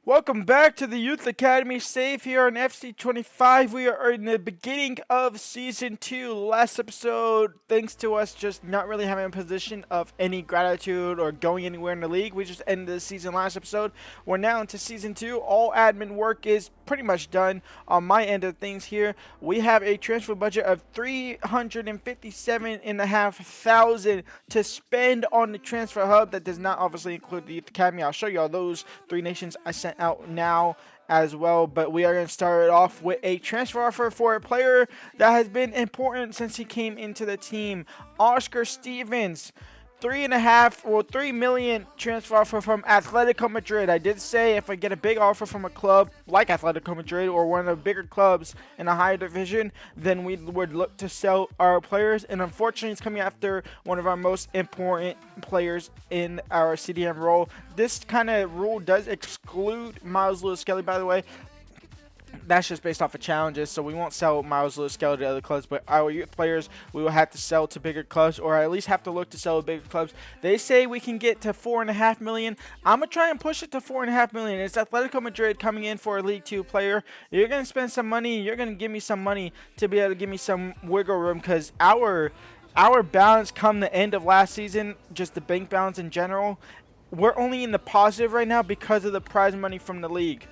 Welcome back to the Youth Academy. Save here on FC25. We are in the beginning of Season 2. Last episode, thanks to us just not really having a position of any gratitude or going anywhere in the league, we just ended the season last episode. We're now into Season 2. All admin work is pretty much done on my end of things here. We have a transfer budget of $357,500 to spend on the transfer hub. That does not obviously include the Youth Academy. I'll show you all those three nations I sent out now as well, but we are going to start it off with a transfer offer for a player that has been important since he came into the team. Oscar Stevens, 3 million transfer offer from Atletico Madrid. I did say if I get a big offer from a club like Atletico Madrid or one of the bigger clubs in a higher division, then we would look to sell our players. And unfortunately, it's coming after one of our most important players in our CDM role. This kind of rule does exclude Miles Lewis-Skelly, by the way. That's just based off of challenges, so we won't sell Miles Lewis-Skelly to other clubs, but our youth players we will have to sell to bigger clubs, or at least have to look to sell to bigger clubs. They say we can get to $4.5 million. I'm gonna try and push it to $4.5 million. It's Atletico Madrid coming in for a League 2 player. You're gonna spend some money. You're gonna give me some money to be able to give me some wiggle room, because our balance come the end of last season, just the bank balance in general, we're only in the positive right now because of the prize money from the league.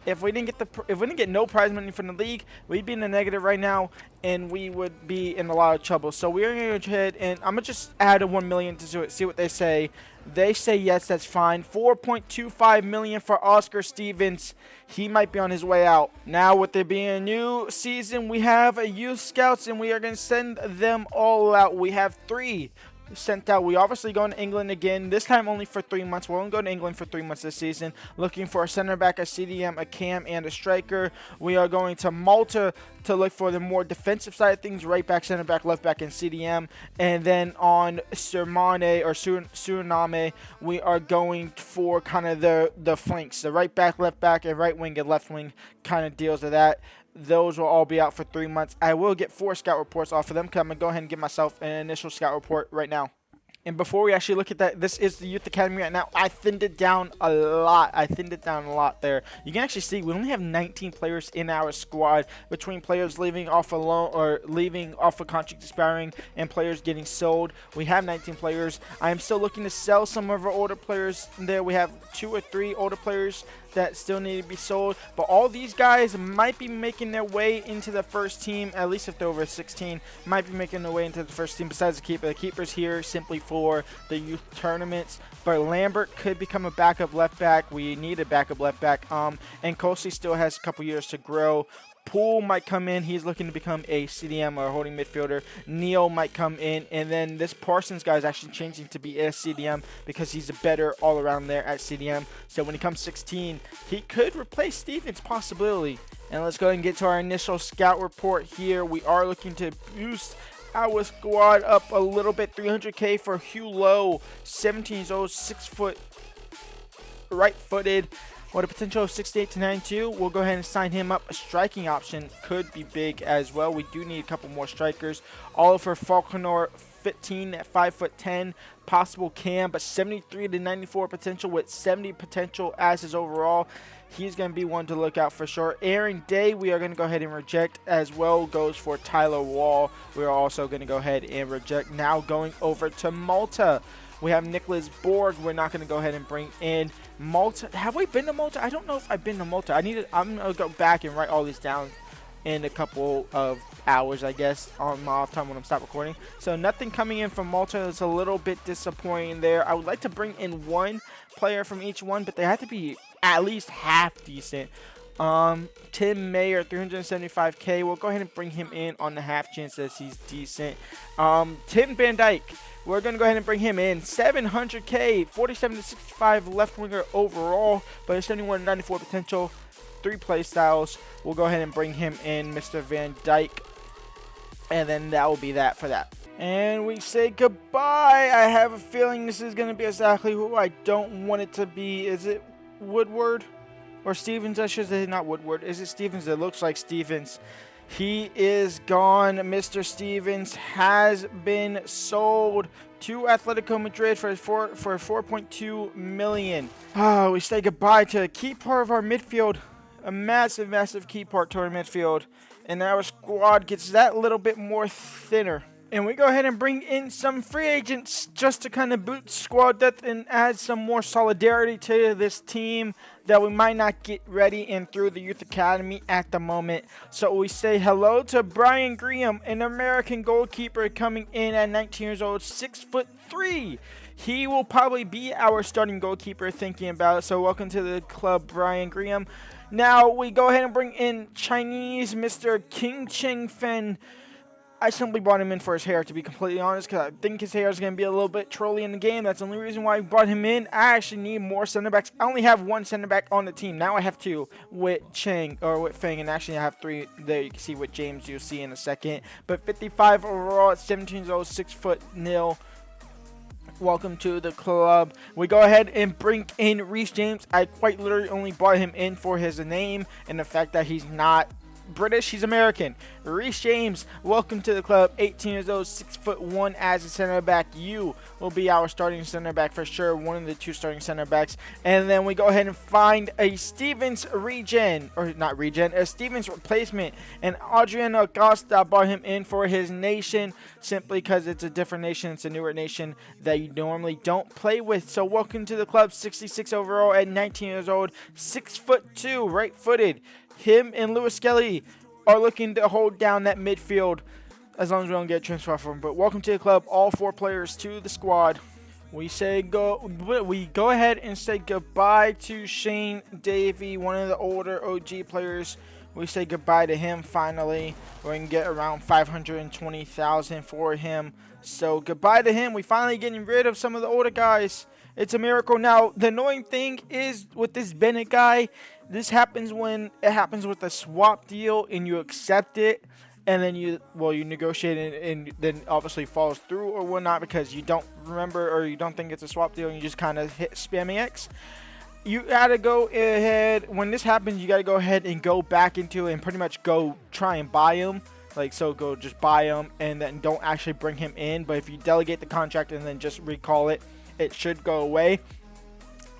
If we didn't get no prize money from the league, we'd be in the negative right now, and we would be in a lot of trouble. So we're gonna go ahead and I'm gonna just add a 1 million to it. See what they say. They say yes, that's fine. 4.25 million for Oscar Stevens. He might be on his way out. Now, with there being a new season, we have a youth scouts, and we are gonna send them all out. We have 3 sent out. We obviously going to England again, this time only for 3 months. We're only going to England for 3 months this season, looking for a center back, a CDM, a cam, and a striker. We are going to Malta to look for the more defensive side of things, right back, center back, left back, and CDM. And then on Suriname, we are going for kind of the flanks, the right back, left back, and right wing and left wing kind of deals of that. Those will all be out for 3 months. I will get 4 scout reports off of them, because I'm going to go ahead and give myself an initial scout report right now. And before we actually look at that, this is the Youth Academy right now. I thinned it down a lot there. You can actually see we only have 19 players in our squad, between players leaving off a loan or leaving off a contract expiring and players getting sold. We have 19 players. I am still looking to sell some of our older players there. We have 2 or 3 older players that still need to be sold, but all these guys might be making their way into the first team, at least if they're over 16, might be making their way into the first team besides the keeper. The keeper's here simply for the youth tournaments, but Lambert could become a backup left back. We need a backup left back, and Kosey still has a couple years to grow. Poole might come in. He's looking to become a CDM or a holding midfielder. Neil might come in. And then this Parsons guy is actually changing to be a CDM because he's a better all-around there at CDM. So when he comes 16, he could replace Stevens possibility. And let's go ahead and get to our initial scout report here. We are looking to boost our squad up a little bit. 300K for Hugh Lowe, 17 years old, 6 foot, right-footed. With a potential of 68 to 92, we'll go ahead and sign him up. A striking option could be big as well. We do need a couple more strikers. Oliver Falconer, 15 at 5'10", possible cam, but 73 to 94 potential with 70 potential as his overall. He's going to be one to look out for sure. Aaron Day, we are going to go ahead and reject as well. Goes for Tyler Wall. We are also going to go ahead and reject. Now going over to Malta. We have Nicholas Borg. We're not going to go ahead and bring in Malta. Have we been to Malta? I don't know if I've been to Malta. I'm going to go back and write all these down in a couple of hours, I guess, on my off time when I'm stop recording. So nothing coming in from Malta. It's a little bit disappointing there. I would like to bring in 1 player from each one, but they have to be at least half decent. Tim Mayer, 375K. We'll go ahead and bring him in on the half chance that he's decent. Tim Van Dyke. We're going to go ahead and bring him in. 700K, 47 to 65 left winger overall, but a 71 to 94 potential. 3 play styles. We'll go ahead and bring him in, Mr. Van Dyke. And then that will be that for that. And we say goodbye. I have a feeling this is going to be exactly who I don't want it to be. Is it Woodward? Or Stevens, I should say, not Woodward. Is it Stevens? It looks like Stevens. He is gone. Mr. Stevens has been sold to Atletico Madrid for 4.2 million. Oh, we say goodbye to a key part of our midfield, a massive key part to our midfield, and our squad gets that little bit more thinner. And we go ahead and bring in some free agents just to kind of boost squad depth and add some more solidarity to this team that we might not get ready and through the youth academy at the moment. So we say hello to Brian Graham, an American goalkeeper coming in at 19 years old, 6'3". He will probably be our starting goalkeeper, thinking about it. So welcome to the club, Brian Graham. Now we go ahead and bring in Chinese Mr. King Cheng Fen. I simply brought him in for his hair, to be completely honest, because I think his hair is going to be a little bit trolly in the game. That's the only reason why I brought him in. I actually need more center backs. I only have one center back on the team. Now I have two with Cheng, or with Feng, and actually I have three there. You can see with James, you'll see in a second. But 55 overall at 17 years old, 6'0". Welcome to the club. We go ahead and bring in Reece James. I quite literally only brought him in for his name and the fact that he's not British, he's American. Reece James, welcome to the club. 18 years old, 6'1" as a center back. You will be our starting center back for sure. One of the two starting center backs. And then we go ahead and find a Stevens a Stevens replacement. And Adriano Acosta brought him in for his nation simply because it's a different nation. It's a newer nation that you normally don't play with. So welcome to the club. 66 overall at 19 years old, 6'2", right-footed. Him and Lewis Skelly are looking to hold down that midfield as long as we don't get a transfer from him. But welcome to the club, all four players to the squad. We go ahead and say goodbye to Shane Davey, one of the older OG players. We say goodbye to him finally. We can get around 520,000 for him. So goodbye to him. We finally getting rid of some of the older guys. It's a miracle. Now, the annoying thing is with this Bennett guy, this happens when it happens with a swap deal and you accept it, and then you negotiate it and then obviously falls through or whatnot because you don't remember or you don't think it's a swap deal and you just kind of hit spamming X. You gotta go ahead, when this happens, you gotta go ahead and go back into it and pretty much go try and buy him. Go just buy him and then don't actually bring him in. But if you delegate the contract and then just recall it, it should go away.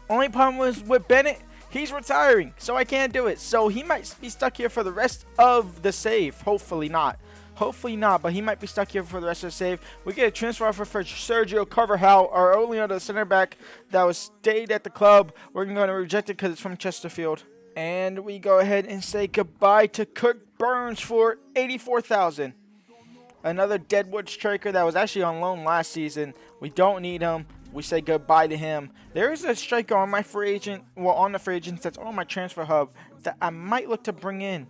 Only problem was with Bennett, he's retiring, so I can't do it. So he might be stuck here for the rest of the save. Hopefully not, but he might be stuck here for the rest of the save. We get a transfer offer for Sergio Carvajal, our only other center back that was stayed at the club. We're going to reject it because it's from Chesterfield. And we go ahead and say goodbye to Kirk Burns for 84,000. Another Deadwood striker that was actually on loan last season. We don't need him. We say goodbye to him. There is a striker on my free agent, on the free agents that's on my transfer hub that I might look to bring in.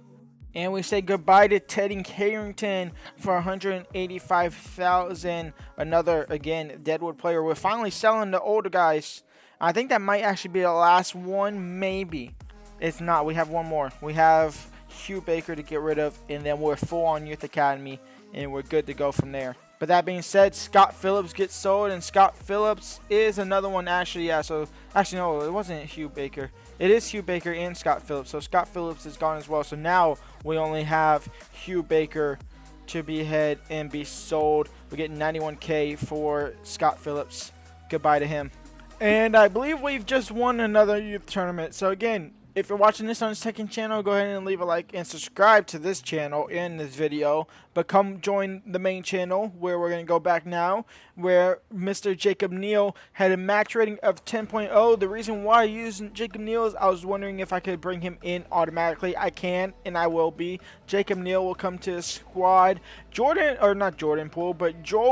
And we say goodbye to Teddy Carrington for 185,000. Another, again, Deadwood player. We're finally selling the older guys. I think that might actually be the last one, maybe. It's not. We have one more. We have Hugh Baker to get rid of, and then we're full on Youth Academy, and we're good to go from there. But that being said, Scott Phillips gets sold, and Scott Phillips is another one actually. Yeah, so actually no, it wasn't Hugh Baker. It is Hugh Baker and Scott Phillips. So Scott Phillips is gone as well. So now we only have Hugh Baker to be ahead and be sold. We get 91K for Scott Phillips. Goodbye to him. And I believe we've just won another youth tournament. So again, if you're watching this on the second channel, go ahead and leave a like and subscribe to this channel in this video. But come join the main channel where we're going to go back now, where Mr. Jacob Neal had a match rating of 10.0. The reason why I used Jacob Neal is I was wondering if I could bring him in automatically. I can, and I will be. Jacob Neal will come to the squad. Joel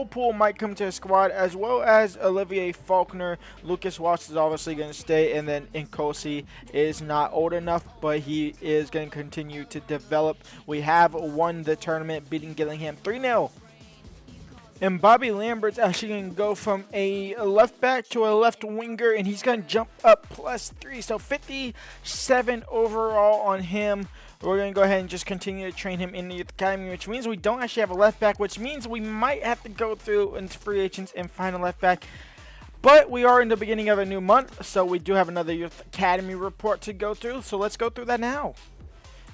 Poole might come to the squad, as well as Olivier Faulkner. Lucas Watts is obviously going to stay, and then Nkosi is not old enough, but he is going to continue to develop. We have won the tournament, beating Gillingham 3-0. And Bobby Lambert's actually going to go from a left back to a left winger, and he's going to jump up +3. So 57 overall on him. We're going to go ahead and just continue to train him in the academy, which means we don't actually have a left back, which means we might have to go through into free agents and find a left back. But we are in the beginning of a new month, so we do have another youth academy report to go through. So let's go through that now.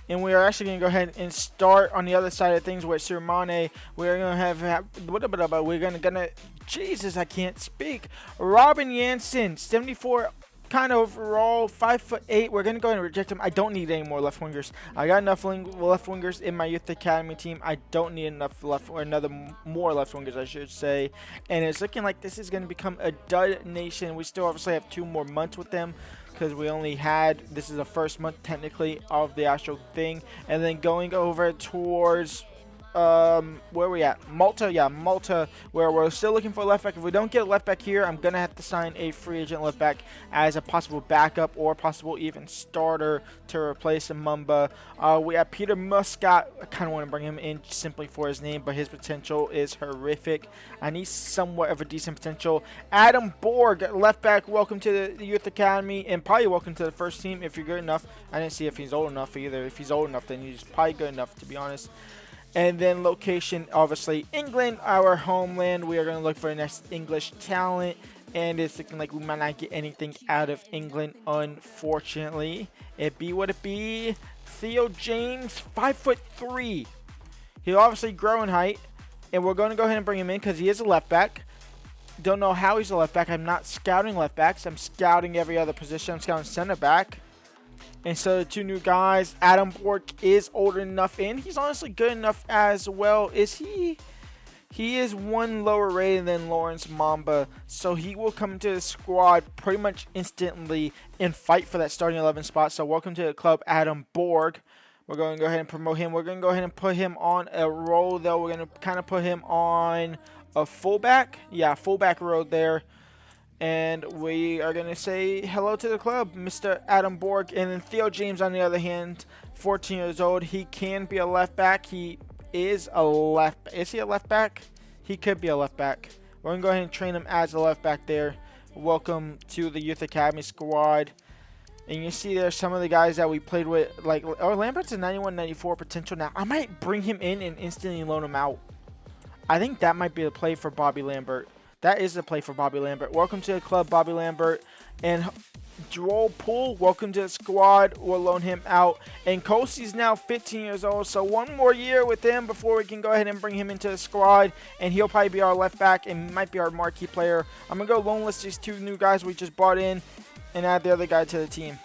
And we are actually going to go ahead and start on the other side of things with Sirmane. We're going to we're going to, Jesus, I can't speak. Robin Janssen, 74 kind of overall, 5'8". We're going to go ahead and reject him. I don't need any more left wingers. I got enough left wingers in my youth academy team. I don't need enough more left wingers, I should say. And it's looking like this is going to become a dud nation. We still obviously have 2 more months with them, because we only had, this is the first month technically of the actual thing. And then going over towards where are we at? Malta, yeah, Malta, where we're still looking for a left back. If we don't get a left back here, I'm gonna have to sign a free agent left back as a possible backup or possible even starter to replace Mumba. We have Peter Muscat. I kind of want to bring him in simply for his name, but his potential is horrific. I need somewhat of a decent potential. Adam Borg, left back. Welcome to the youth academy, and probably welcome to the first team if you're good enough. I didn't see if he's old enough either. If he's old enough, then he's probably good enough, to be honest. And then location, obviously, England, our homeland. We are going to look for the next English talent. And it's looking like we might not get anything out of England, unfortunately. It be what it be. Theo James, 5'3". He'll obviously grow in height. And we're going to go ahead and bring him in because he is a left back. Don't know how he's a left back. I'm not scouting left backs. I'm scouting every other position. I'm scouting center back. And so the 2 new guys, Adam Bork is old enough, and he's honestly good enough as well. Is he? He is 1 lower rated than Lawrence Mamba, so he will come into the squad pretty much instantly and fight for that starting 11 spot. So welcome to the club, Adam Borg. We're going to go ahead and promote him. We're going to go ahead and put him on a role, though. We're going to kind of put him on a fullback. Yeah, fullback role there. And we are going to say hello to the club, Mr. Adam Borg. And then Theo James, on the other hand, 14 years old. He can be a left back. He is a left. Is he a left back? He could be a left back. We're going to go ahead and train him as a left back there. Welcome to the Youth Academy squad. And you see there's some of the guys that we played with. Like, oh, Lambert's a 91-94 potential now. I might bring him in and instantly loan him out. I think that might be the play for Bobby Lambert. That is the play for Bobby Lambert. Welcome to the club, Bobby Lambert. And Joel Poole, welcome to the squad. We'll loan him out. And Kosey's now 15 years old, so 1 more year with him before we can go ahead and bring him into the squad. And he'll probably be our left back and might be our marquee player. I'm going to go loan list these 2 new guys we just brought in and add the other guy to the team.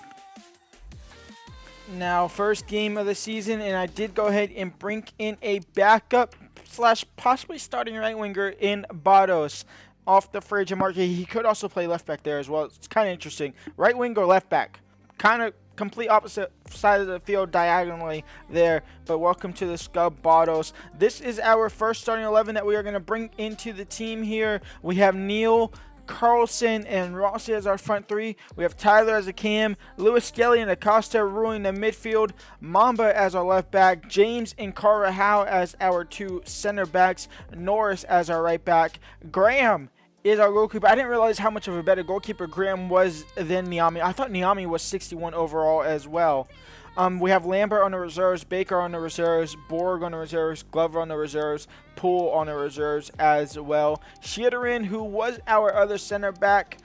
Now, first game of the season, and I did go ahead and bring in a backup / possibly starting right winger in Bados off the free agent market. He could also play left back there as well. It's kind of interesting. Right wing or left back. Kind of complete opposite side of the field diagonally there. But welcome to the Scub Bados. This is our first starting 11 that we are going to bring into the team here. We have Neil, Carlson, and Rossi as our front 3. We have Tyler as a cam, Lewis Skelly and Acosta ruling the midfield, Mamba as our left back, James and Carvajal as our 2 center backs, Norris as our right back, Graham is our goalkeeper. I didn't realize how much of a better goalkeeper Graham was than Niami. I thought Niami was 61 overall as well. We have Lambert on the reserves, Baker on the reserves, Borg on the reserves, Glover on the reserves, Poole on the reserves as well. Shitterin, who was our other center back,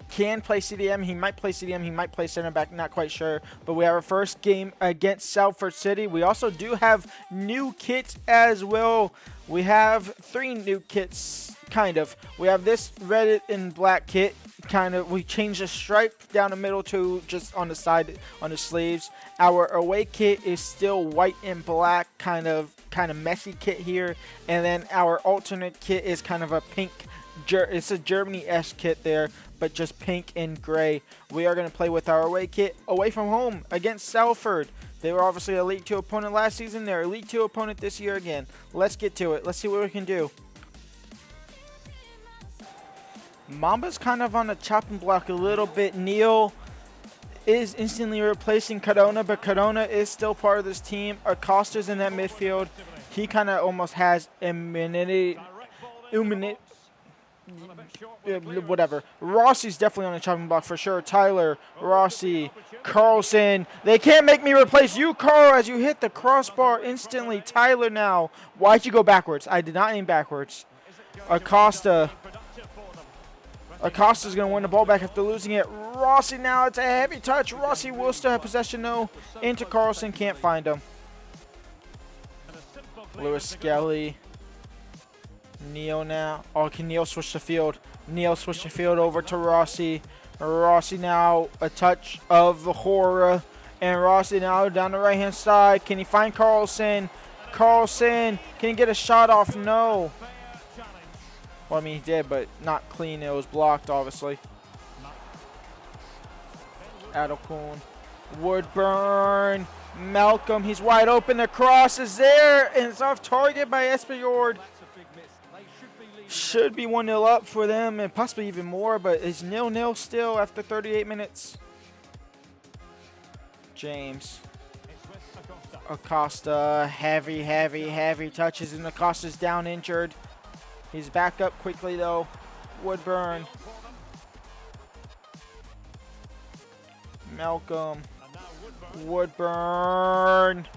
can play CDM. He might play CDM. He might play center back. Not quite sure. But we have our first game against Salford City. We also do have new kits as well. We have 3 new kits, kind of. We have this red and black kit. Kind of, we changed the stripe down the middle to just on the side on the sleeves. Our away kit is still white and black, kind of messy kit here. And then our alternate kit is kind of a pink. It's a Germany-esque kit there, but just pink and gray. We are going to play with our away kit away from home against Salford. They were obviously a League 2 opponent last season. They're a League 2 opponent this year again. Let's get to it. Let's see what we can do. Mamba's kind of on the chopping block a little bit. Neil is instantly replacing Corona, but Corona is still part of this team. Acosta's in that midfield. He kind of almost has whatever. Rossi's definitely on the chopping block for sure. Tyler, Rossi, Carlson. They can't make me replace you, Carl, as you hit the crossbar instantly. Tyler now. Why'd you go backwards? I did not aim backwards. Acosta. Acosta's going to win the ball back after losing it. Rossi now, it's a heavy touch. Rossi will still have possession though. Into Carlson, can't find him. Lewis Skelly. Neal now. Oh, can Neal switch the field? Neal switch the field over to Rossi. Rossi now a touch of the horror. And Rossi now down the right-hand side. Can he find Carlson? Carlson, can he get a shot off? No. Well, I mean, he did, but not clean. It was blocked, obviously. Adelkuhn. Woodburn. Malcolm, he's wide open. The cross is there, and it's off target by Espejord. Should be 1-0 up for them, and possibly even more, but it's 0-0 still after 38 minutes. James. Acosta, heavy touches, and Acosta's down injured. He's back up quickly, though. Woodburn. Malcolm. Woodburn.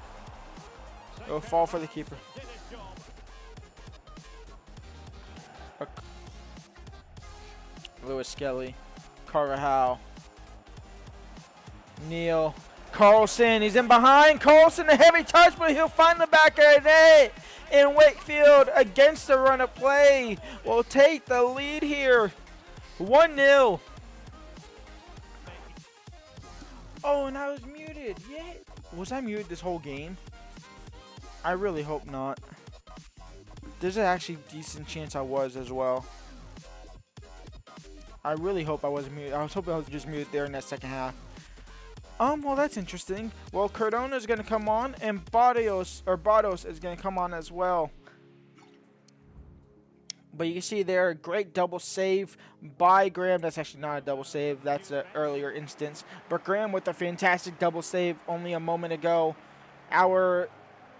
It'll fall for the keeper. Lewis Skelly. Carvajal. Neal. Carlson, he's in behind. Carlson, a heavy touch, but he'll find the back of the net. And Wakefield, against the run of play, will take the lead here. 1-0. Oh, and I was muted. Yeah. Was I muted this whole game? I really hope not. There's an actually decent chance I was as well. I really hope I wasn't muted. I was hoping I was just muted there in that second half. Well, that's interesting. Well, Cardona is going to come on, and Barrios is going to come on as well. But you can see there, a great double save by Graham. That's actually not a double save. That's an earlier instance. But Graham with a fantastic double save only a moment ago. Our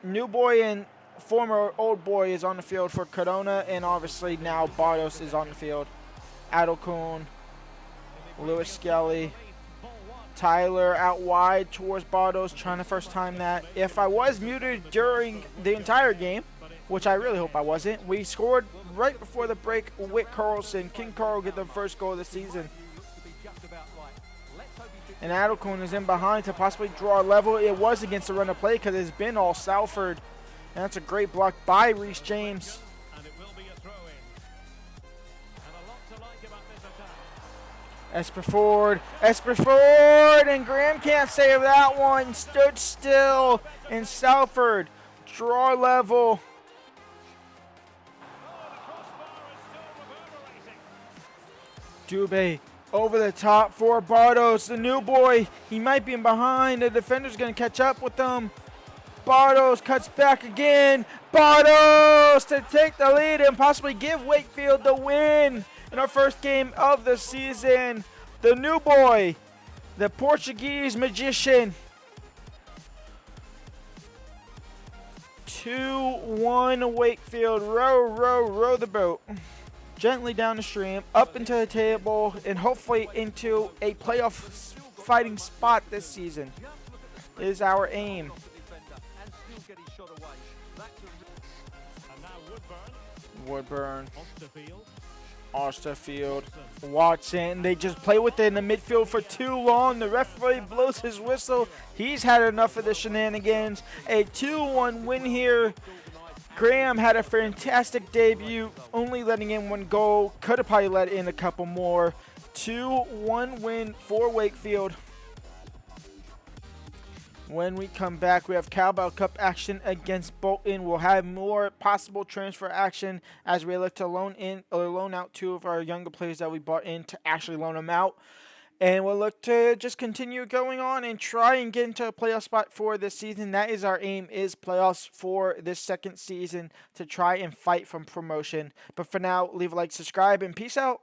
new boy and former old boy is on the field for Cardona, and obviously now Barrios is on the field. Adelkuhn, Lewis Skelly. Tyler out wide towards Bardos, trying to first time that. If I was muted during the entire game, which I really hope I wasn't, we scored right before the break with Carlson. King Carl get the first goal of the season. And Adelkuhn is in behind to possibly draw a level. It was against the run of play because it's been all Salford. And that's a great block by Reece James. Esperford, and Graham can't save that one. Stood still, and Salford draw level. Dubé over the top for Bardos, the new boy. He might be in behind. The defender's going to catch up with them. Bardos cuts back again. Bardos to take the lead and possibly give Wakefield the win in our first game of the season. The new boy, the Portuguese magician. 2-1 Wakefield. Row the boat. Gently down the stream, up into the table, and hopefully into a playoff fighting spot this season is our aim. Woodburn. Osterfield, Watson, they just play with it in the midfield for too long. The referee blows his whistle. He's had enough of the shenanigans. A 2-1 win here. Graham had a fantastic debut, only letting in one goal. Could have probably let in a couple more. 2-1 win for Wakefield. When we come back, we have Cowbell Cup action against Bolton. We'll have more possible transfer action as we look to loan out two of our younger players that we bought in to actually loan them out. And we'll look to just continue going on and try and get into a playoff spot for this season. That is our aim, is playoffs for this second season to try and fight from promotion. But for now, leave a like, subscribe, and peace out.